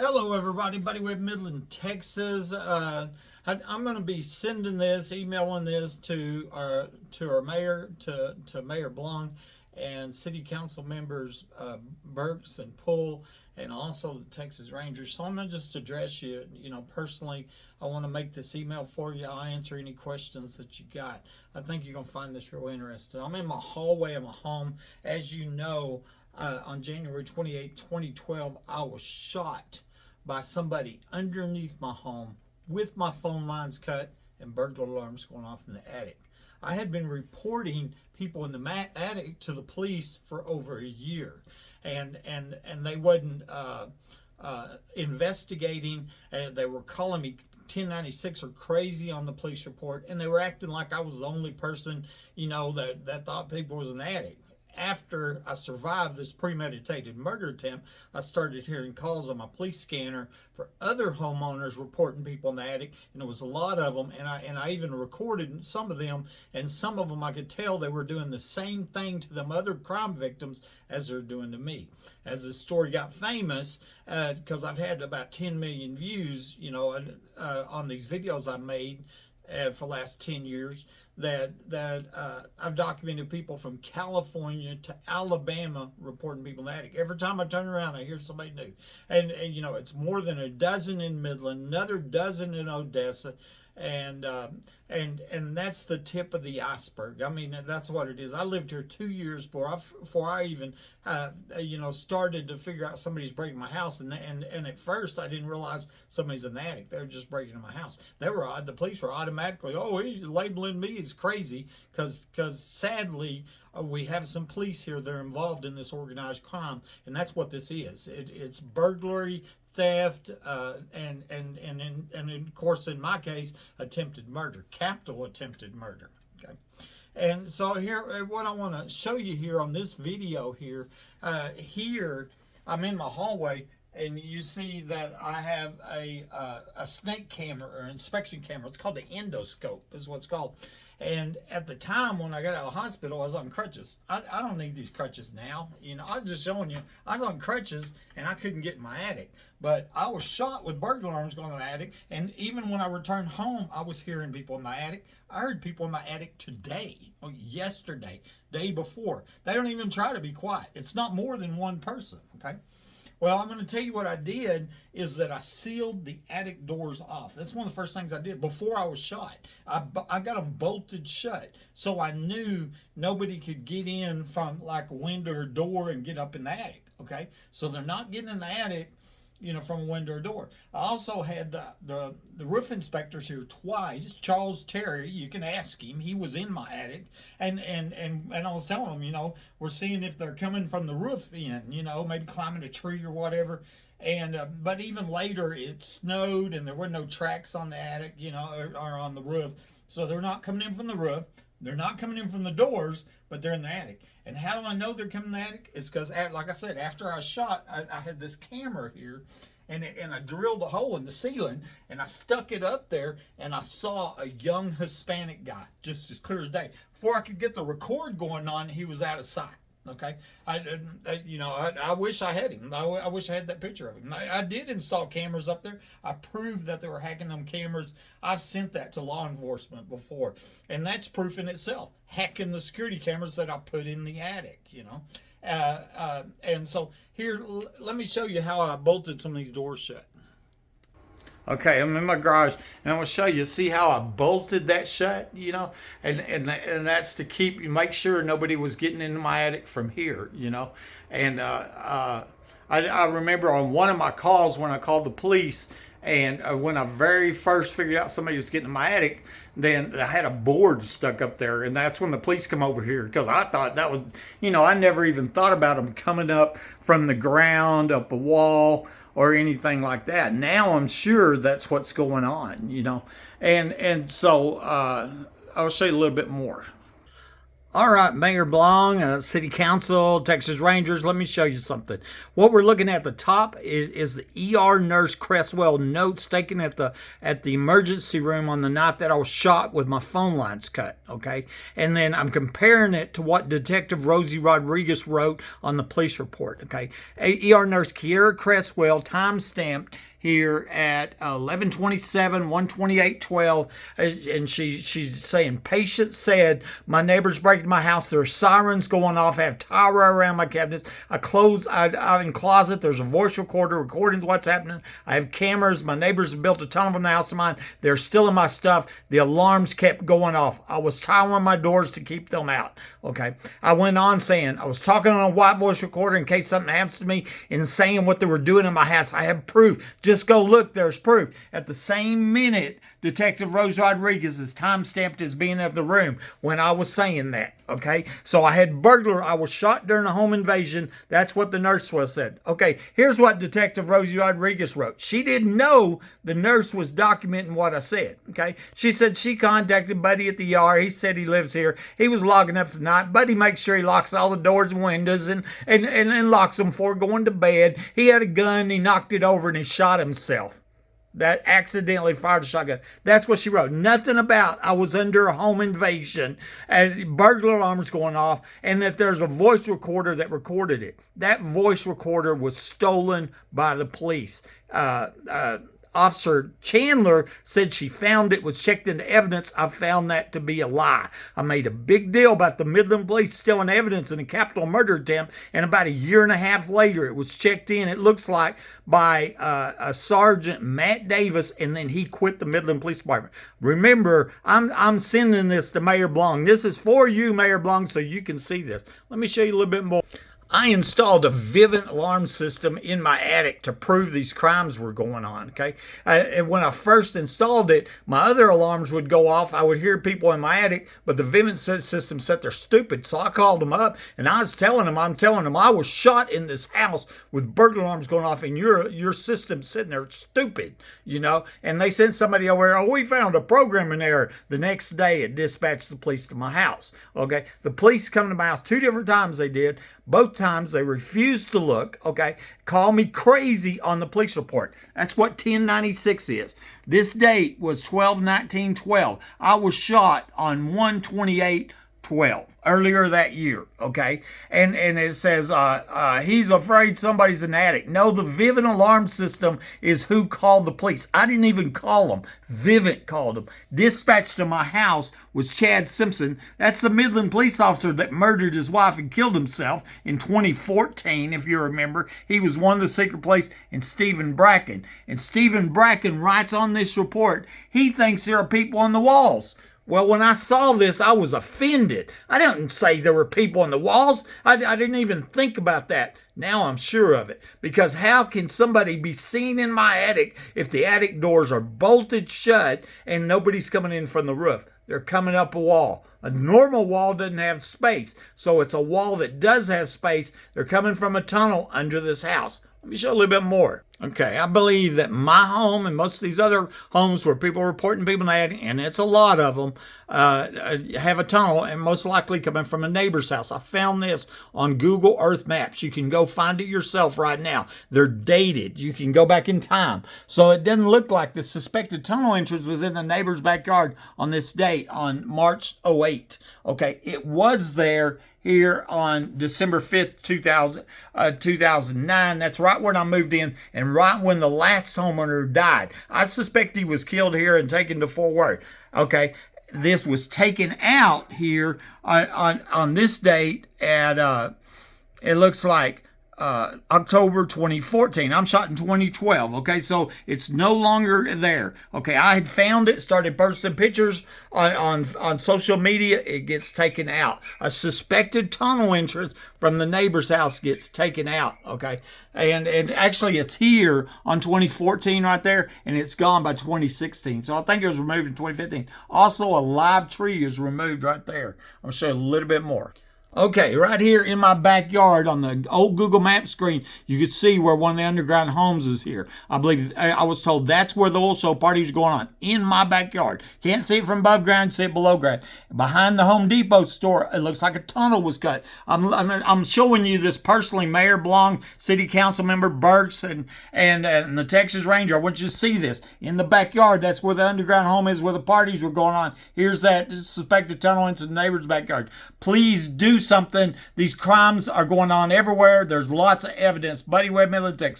Hello, everybody. Buddy with Midland, Texas. I'm going to be sending this, emailing this to our mayor, to Mayor Blong, and city council members Burkes and Poole, and also the Texas Rangers. So I'm going to just address you, personally. I want to make this email for you. I'll answer any questions that you got. I think you're going to find this real interesting. I'm in my hallway of my home. As you know, on January 28, 2012, I was shot by somebody underneath my home with my phone lines cut and burglar alarms going off in the attic. I had been reporting people in the attic to the police for over a year, and they wasn't investigating. They were calling me 1096 or crazy on the police report, and they were acting like I was the only person, that thought people was in the attic. After I survived this premeditated murder attempt, I started hearing calls on my police scanner for other homeowners reporting people in the attic, and there was a lot of them, and I even recorded some of them, and some of them I could tell they were doing the same thing to them other crime victims as they're doing to me. As the story got famous, because I've had about 10 million views, on these videos I made for the last 10 years, that I've documented people from California to Alabama reporting people in the attic. Every time I turn around, I hear somebody new. And it's more than a dozen in Midland, another dozen in Odessa, and that's the tip of the iceberg. I mean, that's what it is. I lived here 2 years before I even started to figure out somebody's breaking my house, and at first I didn't realize somebody's in the attic. They were just breaking into my house. The police were automatically, he's labeling me as crazy because sadly we have some police here that are involved in this organized crime, and that's what this is. It's burglary, theft, and of course, in my case, attempted murder, capital attempted murder. Okay, and so here, what I want to show you here on this video here, I'm in my hallway, and you see that I have a snake camera or inspection camera. It's called the endoscope, is what it's called. And at the time when I got out of the hospital, I was on crutches. I don't need these crutches now. I was just showing you, I was on crutches and I couldn't get in my attic. But I was shot with burglar alarms going in the attic. And even when I returned home, I was hearing people in my attic. I heard people in my attic today, yesterday, day before. They don't even try to be quiet. It's not more than one person, okay? Well, I'm going to tell you what I did is that I sealed the attic doors off. That's one of the first things I did before I was shot. I got them bolted shut so I knew nobody could get in from like a window or door and get up in the attic, okay? So they're not getting in the attic, from a window or door. I also had the roof inspectors here twice. Charles Terry, you can ask him. He was in my attic, and I was telling him, we're seeing if they're coming from the roof in, maybe climbing a tree or whatever. And but even later, it snowed and there were no tracks on the attic, or on the roof. So they're not coming in from the roof. They're not coming in from the doors, but they're in the attic. And how do I know they're coming in the attic? It's because, like I said, after I shot, I had this camera here, and I drilled a hole in the ceiling, and I stuck it up there, and I saw a young Hispanic guy, just as clear as day. Before I could get the record going on, he was out of sight. Okay, I wish I had him. I wish I had that picture of him. I did install cameras up there. I proved that they were hacking them cameras. I've sent that to law enforcement before, and that's proof in itself. Hacking the security cameras that I put in the attic, and so here, let me show you how I bolted some of these doors shut. Okay, I'm in my garage, and I'm gonna show you. See how I bolted that shut, and that's to make sure nobody was getting into my attic from here, And I remember on one of my calls when I called the police, and when I very first figured out somebody was getting in my attic, then I had a board stuck up there, and that's when the police come over here, because I thought that was, I never even thought about them coming up from the ground, up a wall, or anything like that. Now I'm sure that's what's going on, and so I'll show you a little bit more. All right, Mayor Blong, City Council, Texas Rangers, let me show you something. What we're looking at the top is the ER nurse Cresswell notes taken at the emergency room on the night that I was shot with my phone lines cut, okay? And then I'm comparing it to what Detective Rosie Rodriguez wrote on the police report, okay? ER nurse Kiera Cresswell, time stamped here at 11:27, 1:28:12, and she's saying, patient said, my neighbors breaking my house, there are sirens going off, I have tire around my cabinets, I'm in closet, there's a voice recorder recording what's happening, I have cameras, my neighbors have built a tunnel in the house of mine, they're still in my stuff, the alarms kept going off, I was tiling my doors to keep them out, okay? I went on saying, I was talking on a white voice recorder in case something happens to me and saying what they were doing in my house, I have proof. Just go look, there's proof. At the same minute, Detective Rose Rodriguez is time-stamped as being in the room when I was saying that, okay? So I had burglar. I was shot during a home invasion. That's what the nurse was said. Okay, here's what Detective Rose Rodriguez wrote. She didn't know the nurse was documenting what I said, okay? She said she contacted Buddy at the ER. He said he lives here. He was logging up tonight. Buddy makes sure he locks all the doors and windows and locks them before going to bed. He had a gun. He knocked it over and he shot himself. That accidentally fired a shotgun. That's what she wrote. Nothing about I was under a home invasion and burglar alarms going off and that there's a voice recorder that recorded it. That voice recorder was stolen by the police. Officer Chandler said she found it, was checked into evidence. I found that to be a lie. I made a big deal about the Midland police stealing evidence in a capital murder attempt, and about a year and a half later, it was checked in, it looks like, by a Sergeant Matt Davis, and then he quit the Midland Police Department. Remember, I'm sending this to Mayor Blong. This is for you, Mayor Blong, so you can see this. Let me show you a little bit more. I installed a Vivint alarm system in my attic to prove these crimes were going on, okay? And when I first installed it, my other alarms would go off. I would hear people in my attic, but the Vivint system said they're stupid. So I called them up, and I was telling them, I was shot in this house with burglar alarms going off, and your system's sitting there stupid, you know? And they sent somebody over there, we found a programming error. The next day, it dispatched the police to my house, okay? The police come to my house 2 different times they did. Both times they refused to look, okay? Call me crazy on the police report. That's what 1096 is. This date was 12/19/12. I was shot on 1/28/12, earlier that year, okay? And it says, he's afraid somebody's in the attic. No, the Vivint alarm system is who called the police. I didn't even call them. Vivint called them. Dispatched to my house was Chad Simpson. That's the Midland police officer that murdered his wife and killed himself in 2014, if you remember. He was one of the secret police, and Stephen Bracken. And Stephen Bracken writes on this report, he thinks there are people on the walls. Well, when I saw this, I was offended. I didn't say there were people on the walls. I didn't even think about that. Now I'm sure of it. Because how can somebody be seen in my attic if the attic doors are bolted shut and nobody's coming in from the roof? They're coming up a wall. A normal wall doesn't have space. So it's a wall that does have space. They're coming from a tunnel under this house. Let me show a little bit more. Okay, I believe that my home and most of these other homes where people are reporting people in the attic, and it's a lot of them, have a tunnel and most likely coming from a neighbor's house. I found this on Google Earth Maps. You can go find it yourself right now. They're dated. You can go back in time. So it doesn't look like the suspected tunnel entrance was in the neighbor's backyard on this date, on March 08. Okay, it was there here on December 5th, 2009. That's right when I moved in and right when the last homeowner died. I suspect he was killed here and taken to Fort Worth. Okay, this was taken out here on this date at, it looks like, October 2014. I'm shot in 2012. Okay, so it's no longer there. Okay, I had found it, started posting pictures on social media. It gets taken out. A suspected tunnel entrance from the neighbor's house gets taken out. Okay, and actually it's here on 2014 right there, and it's gone by 2016. So I think it was removed in 2015. Also, a live tree is removed right there. I'll show you a little bit more. Okay, right here in my backyard on the old Google Maps screen, you could see where one of the underground homes is here. I believe I was told that's where the oil show parties are going on, in my backyard. Can't see it from above ground, see it below ground. Behind the Home Depot store, it looks like a tunnel was cut. I'm showing you this personally. Mayor Blong, City Council member Burkes, and the Texas Ranger. I want you to see this. In the backyard, that's where the underground home is, where the parties were going on. Here's that suspected tunnel into the neighbor's backyard. Please do something. These crimes are going on everywhere. There's lots of evidence. Buddy Webb, Midland, Texas.